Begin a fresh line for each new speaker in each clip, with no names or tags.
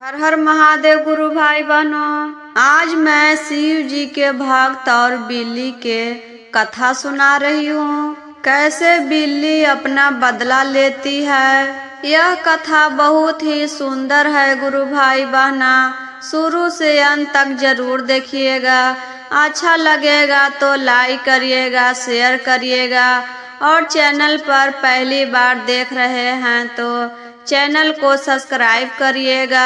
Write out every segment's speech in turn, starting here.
हर हर महादेव गुरु भाई बहनों, आज मैं शिव जी के भक्त और बिल्ली के कथा सुना रही हूँ। कैसे बिल्ली अपना बदला लेती है। यह कथा बहुत ही सुंदर है गुरु भाई बहना, शुरू से अंत तक जरूर देखिएगा। अच्छा लगेगा तो लाइक करिएगा, शेयर करिएगा और चैनल पर पहली बार देख रहे हैं तो चैनल को सब्सक्राइब करिएगा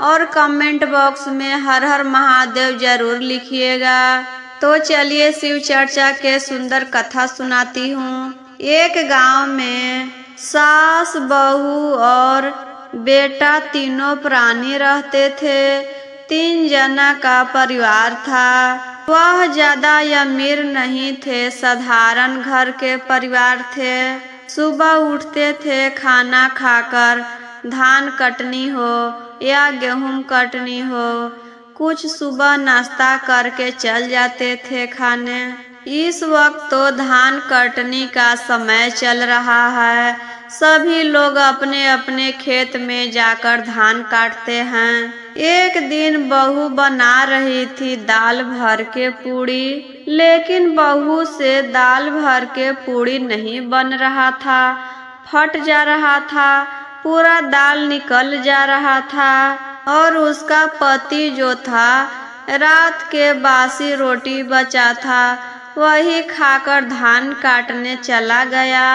और कमेंट बॉक्स में हर हर महादेव जरूर लिखिएगा। तो चलिए शिव चर्चा के सुंदर कथा सुनाती हूँ। एक गांव में सास, बहू और बेटा तीनों प्राणी रहते थे। 3 जना का परिवार था। वह ज्यादा अमीर नहीं थे, साधारण घर के परिवार थे। सुबह उठते थे, खाना खाकर धान कटनी हो या गेहूं कटनी हो, कुछ सुबह नाश्ता करके चल जाते थे खाने। इस वक्त तो धान कटनी का समय चल रहा है। सभी लोग अपने अपने खेत में जाकर धान काटते हैं। एक दिन बहू बना रही थी दाल भर के पूड़ी, लेकिन बहू से दाल भर के पूड़ी नहीं बन रहा था, फट जा रहा था, पूरा दाल निकल जा रहा था। और उसका पति जो था, रात के बासी रोटी बचा था, वही खाकर धान काटने चला गया।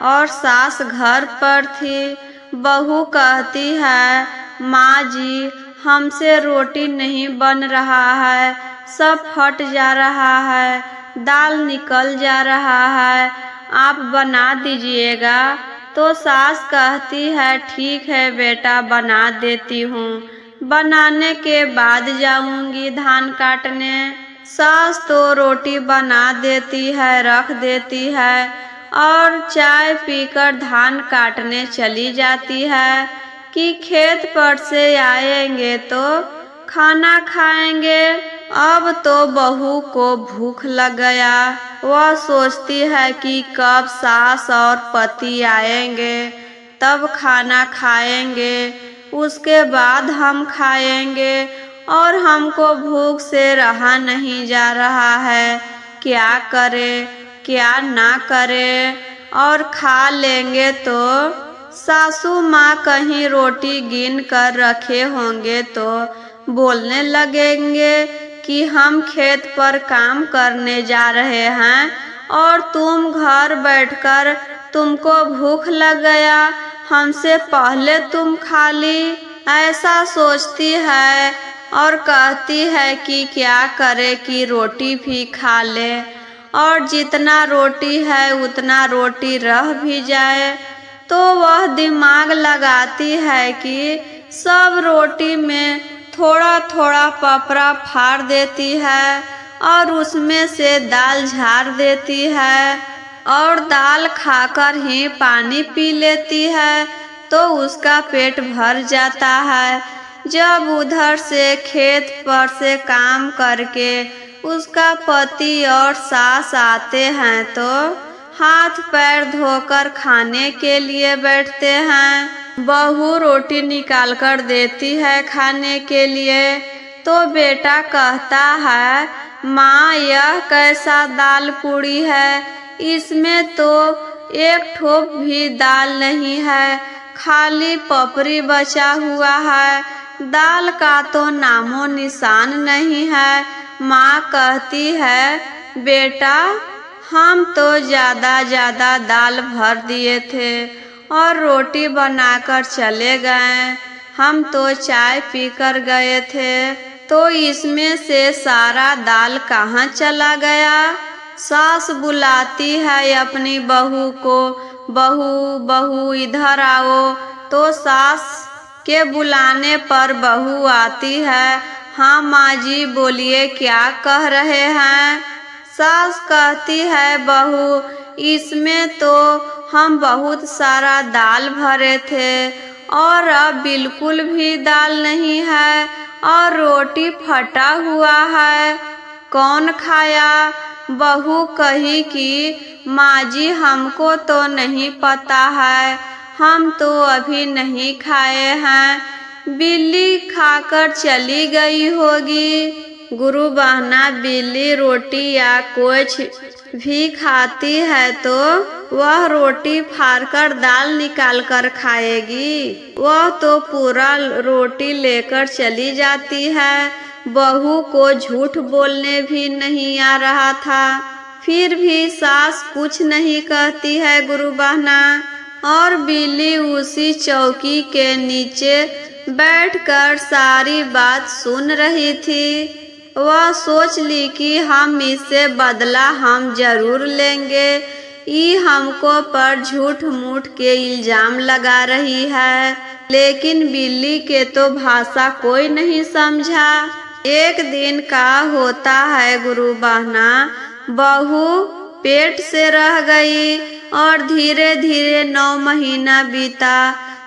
और सास घर पर थी। बहू कहती है, माँ जी हमसे रोटी नहीं बन रहा है, सब फट जा रहा है, दाल निकल जा रहा है, आप बना दीजिएगा। तो सास कहती है, ठीक है बेटा बना देती हूँ, बनाने के बाद जाऊंगी धान काटने। सास तो रोटी बना देती है, रख देती है और चाय पीकर धान काटने चली जाती है कि खेत पर से आएंगे तो खाना खाएंगे। अब तो बहू को भूख लग गया। वह सोचती है कि कब सास और पति आएंगे तब खाना खाएंगे, उसके बाद हम खाएंगे और हमको भूख से रहा नहीं जा रहा है, क्या करे क्या ना करे। और खा लेंगे तो सासू माँ कहीं रोटी गिन कर रखे होंगे तो बोलने लगेंगे कि हम खेत पर काम करने जा रहे हैं और तुम घर बैठकर तुमको भूख लग गया, हमसे पहले तुम खा ली। ऐसा सोचती है और कहती है कि क्या करे कि रोटी भी खा ले और जितना रोटी है उतना रोटी रह भी जाए। तो वह दिमाग लगाती है कि सब रोटी में थोड़ा थोड़ा पपड़ा फाड़ देती है और उसमें से दाल झाड़ देती है और दाल खाकर ही पानी पी लेती है तो उसका पेट भर जाता है। जब उधर से खेत पर से काम करके उसका पति और सास आते हैं तो हाथ पैर धोकर खाने के लिए बैठते हैं। बहू रोटी निकाल कर देती है खाने के लिए तो बेटा कहता है, माँ यह कैसा दाल पूड़ी है, इसमें तो एक ठोप भी दाल नहीं है, खाली पपड़ी बचा हुआ है, दाल का तो नामो निशान नहीं है। माँ कहती है, बेटा हम तो ज्यादा दाल भर दिए थे और रोटी बनाकर चले गए, हम तो चाय पीकर गए थे, तो इसमें से सारा दाल कहाँ चला गया। सास बुलाती है अपनी बहू को, बहू बहू इधर आओ। तो सास के बुलाने पर बहू आती है। हाँ माँ जी बोलिए क्या कह रहे हैं। सास कहती है, बहू इसमें तो हम बहुत सारा दाल भरे थे और अब बिल्कुल भी दाल नहीं है और रोटी फटा हुआ है, कौन खाया। बहू कही कि माँ जी हमको तो नहीं पता है, हम तो अभी नहीं खाए हैं। बिल्ली खाकर चली गई होगी। गुरु बहना बिल्ली रोटी या कुछ भी खाती है तो वह रोटी फाड़कर दाल निकाल कर खाएगी। वह तो पूरा रोटी लेकर चली जाती है। बहू को झूठ बोलने भी नहीं आ रहा था, फिर भी सास कुछ नहीं कहती है गुरु बहना। और बिल्ली उसी चौकी के नीचे बैठकर सारी बात सुन रही थी। वह सोच ली कि हम इससे बदला हम जरूर लेंगे। ये हमको पर झूठ मूठ के इल्जाम लगा रही है, लेकिन बिल्ली के तो भाषा कोई नहीं समझा। एक दिन का होता है गुरु बहना, बहू पेट से रह गई और धीरे धीरे 9 महीना बीता।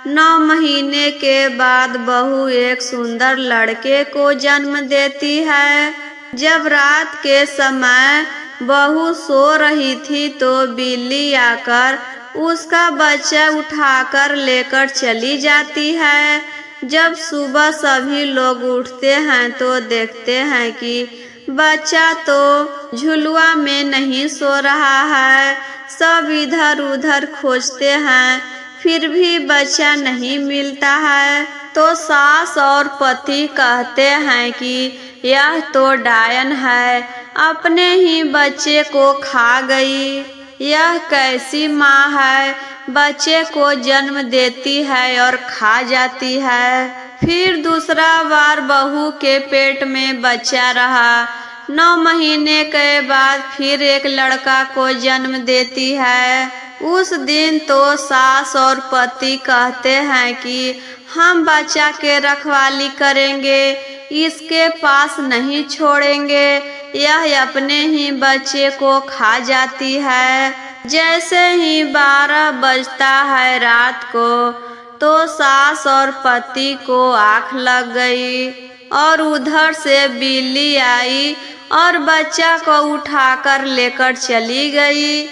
9 महीने के बाद बहू एक सुंदर लड़के को जन्म देती है। जब रात के समय बहू सो रही थी तो बिल्ली आकर उसका बच्चा उठाकर लेकर चली जाती है। जब सुबह सभी लोग उठते हैं तो देखते हैं कि बच्चा तो झुलुआ में नहीं सो रहा है। सब इधर उधर खोजते हैं, फिर भी बच्चा नहीं मिलता है। तो सास और पति कहते हैं कि यह तो डायन है, अपने ही बच्चे को खा गई। यह कैसी माँ है, बच्चे को जन्म देती है और खा जाती है। फिर दूसरा बार बहू के पेट में बच्चा रहा। 9 महीने के बाद फिर एक लड़का को जन्म देती है। उस दिन तो सास और पति कहते हैं कि हम बच्चा के रखवाली करेंगे, इसके पास नहीं छोड़ेंगे, यह अपने ही बच्चे को खा जाती है। जैसे ही 12 बजता है रात को तो सास और पति को आँख लग गई और उधर से बिल्ली आई और बच्चा को उठाकर लेकर चली गई।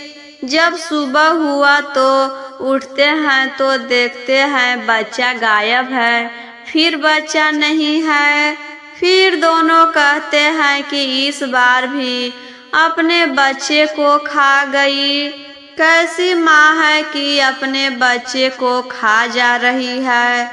जब सुबह हुआ तो उठते हैं तो देखते हैं बच्चा गायब है, फिर बच्चा नहीं है। फिर दोनों कहते हैं कि इस बार भी अपने बच्चे को खा गई। कैसी माँ है कि अपने बच्चे को खा जा रही है।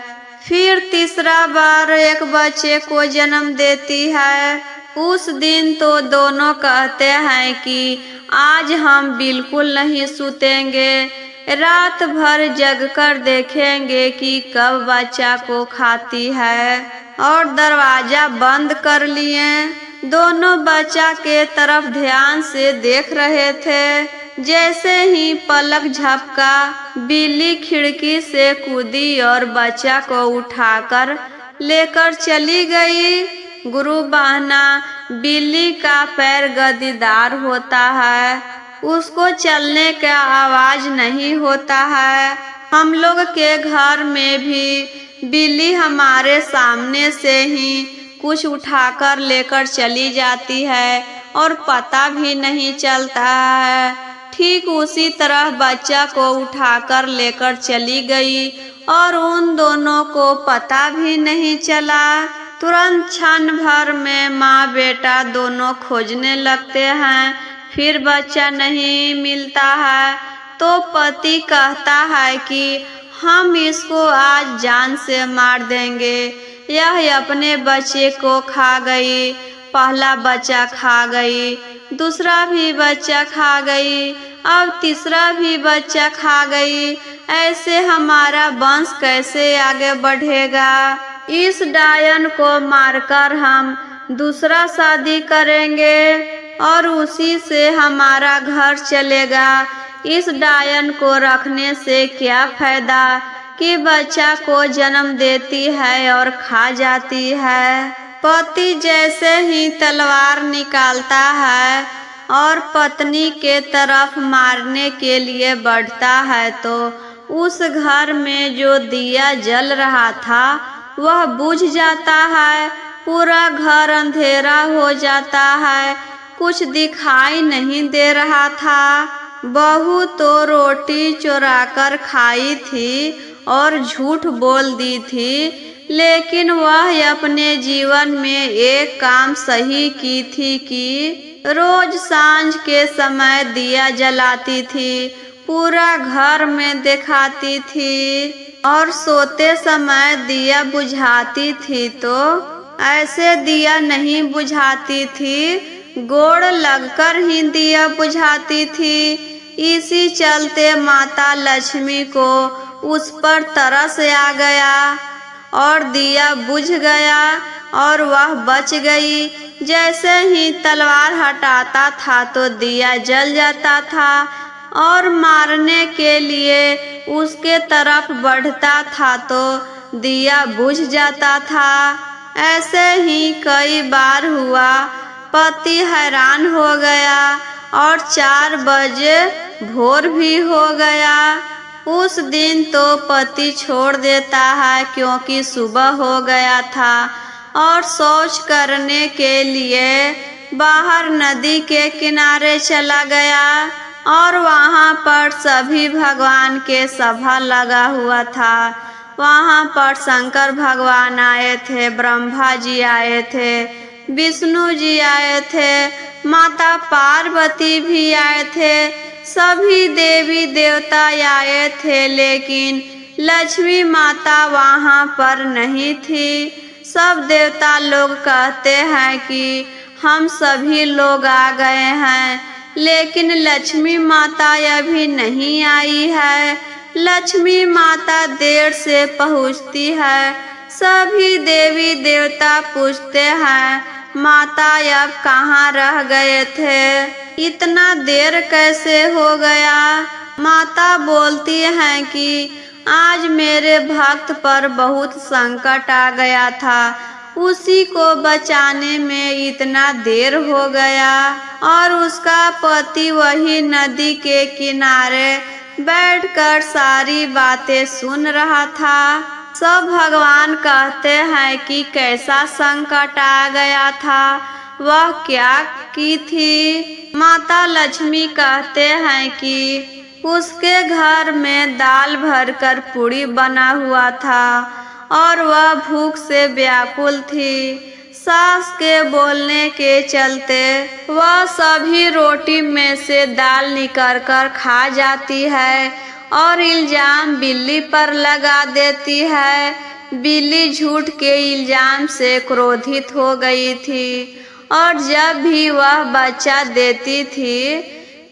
फिर तीसरा बार एक बच्चे को जन्म देती है। उस दिन तो दोनों कहते हैं कि आज हम बिल्कुल नहीं सूतेंगे, रात भर जगकर देखेंगे कि कब बच्चा को खाती है। और दरवाजा बंद कर लिए। दोनों बच्चा के तरफ ध्यान से देख रहे थे। जैसे ही पलक झपका, बिल्ली खिड़की से कूदी और बच्चा को उठाकर लेकर चली गई। गुरु बहना, बिल्ली का पैर गद्दीदार होता है, उसको चलने का आवाज नहीं होता है। हम लोग के घर में भी बिल्ली हमारे सामने से ही कुछ उठाकर लेकर चली जाती है और पता भी नहीं चलता है। ठीक उसी तरह बच्चा को उठाकर लेकर चली गई और उन दोनों को पता भी नहीं चला। तुरंत क्षण भर में माँ बेटा दोनों खोजने लगते हैं, फिर बच्चा नहीं मिलता है। तो पति कहता है कि हम इसको आज जान से मार देंगे। यह अपने बच्चे को खा गई, पहला बच्चा खा गई, दूसरा भी बच्चा खा गई, अब तीसरा भी बच्चा खा गई। ऐसे हमारा वंश कैसे आगे बढ़ेगा। इस डायन को मारकर हम दूसरा शादी करेंगे और उसी से हमारा घर चलेगा। इस डायन को रखने से क्या फायदा कि बच्चा को जन्म देती है और खा जाती है। पति जैसे ही तलवार निकालता है और पत्नी के तरफ मारने के लिए बढ़ता है तो उस घर में जो दिया जल रहा था वह बुझ जाता है। पूरा घर अंधेरा हो जाता है, कुछ दिखाई नहीं दे रहा था। बहू तो रोटी चुराकर खाई थी और झूठ बोल दी थी, लेकिन वह अपने जीवन में एक काम सही की थी कि रोज सांझ के समय दिया जलाती थी, पूरा घर में दिखाती थी और सोते समय दिया बुझाती थी। तो ऐसे दिया नहीं बुझाती थी, गोड़ लगकर ही दिया बुझाती थी। इसी चलते माता लक्ष्मी को उस पर तरस आ गया और दिया बुझ गया और वह बच गई। जैसे ही तलवार हटाता था तो दिया जल जाता था और मारने के लिए उसके तरफ बढ़ता था तो दिया बुझ जाता था। ऐसे ही कई बार हुआ। पति हैरान हो गया और 4 बजे भोर भी हो गया। उस दिन तो पति छोड़ देता है क्योंकि सुबह हो गया था और शौच करने के लिए बाहर नदी के किनारे चला गया और वहां पर सभी भगवान के सभा लगा हुआ था। वहां पर शंकर भगवान आए थे, ब्रह्मा जी आए थे, विष्णु जी आए थे, माता पार्वती भी आए थे, सभी देवी देवता आए थे, लेकिन लक्ष्मी माता वहां पर नहीं थी। सब देवता लोग कहते हैं कि हम सभी लोग आ गए हैं, लेकिन लक्ष्मी माता अभी नहीं आई है। लक्ष्मी माता देर से पहुंचती है। सभी देवी देवता पूछते हैं माता अब कहाँ रह गए थे, इतना देर कैसे हो गया। माता बोलती हैं कि आज मेरे भक्त पर बहुत संकट आ गया था, उसी को बचाने में इतना देर हो गया। और उसका पति वही नदी के किनारे बैठकर सारी बातें सुन रहा था। सब भगवान कहते हैं कि कैसा संकट आ गया था, वह क्या की थी। माता लक्ष्मी कहते हैं कि उसके घर में दाल भरकर पूड़ी बना हुआ था और वह भूख से व्याकुल थी। सास के बोलने के चलते वह सभी रोटी में से दाल निकाल कर खा जाती है और इल्जाम बिल्ली पर लगा देती है। बिल्ली झूठ के इल्जाम से क्रोधित हो गई थी और जब भी वह बच्चा देती थी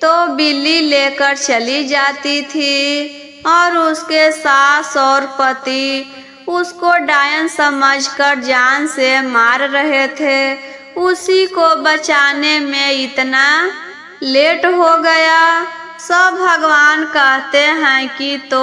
तो बिल्ली लेकर चली जाती थी और उसके सास और पति उसको डायन समझकर जान से मार रहे थे। उसी को बचाने में इतना लेट हो गया। सब भगवान कहते हैं कि तो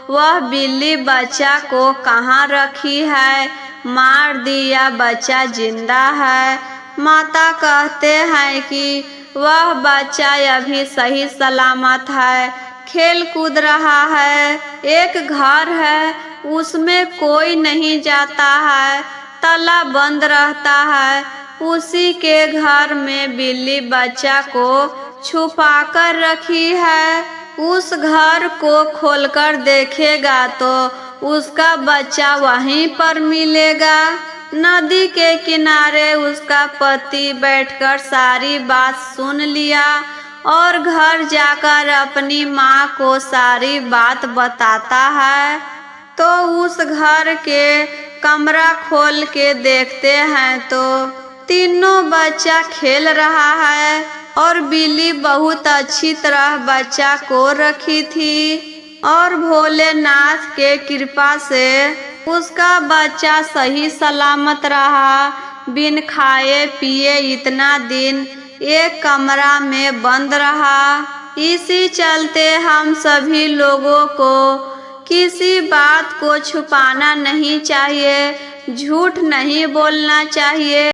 वह बिल्ली बच्चा को कहाँ रखी है, मार दिया, बच्चा जिंदा है। माता कहते हैं कि वह बच्चा अभी सही सलामत है, खेल कूद रहा है। एक घर है, उसमें कोई नहीं जाता है, ताला बंद रहता है। उसी के घर में बिल्ली बच्चा को छुपा कर रखी है। उस घर को खोलकर देखेगा तो उसका बच्चा वहीं पर मिलेगा। नदी के किनारे उसका पति बैठकर सारी बात सुन लिया और घर जाकर अपनी माँ को सारी बात बताता है। तो उस घर के कमरा खोल के देखते हैं तो तीनों बच्चा खेल रहा है और बिल्ली बहुत अच्छी तरह बच्चा को रखी थी और भोलेनाथ के कृपा से उसका बच्चा सही सलामत रहा। बिन खाए पिए इतना दिन एक कमरा में बंद रहा। इसी चलते हम सभी लोगों को किसी बात को छुपाना नहीं चाहिए, झूठ नहीं बोलना चाहिए।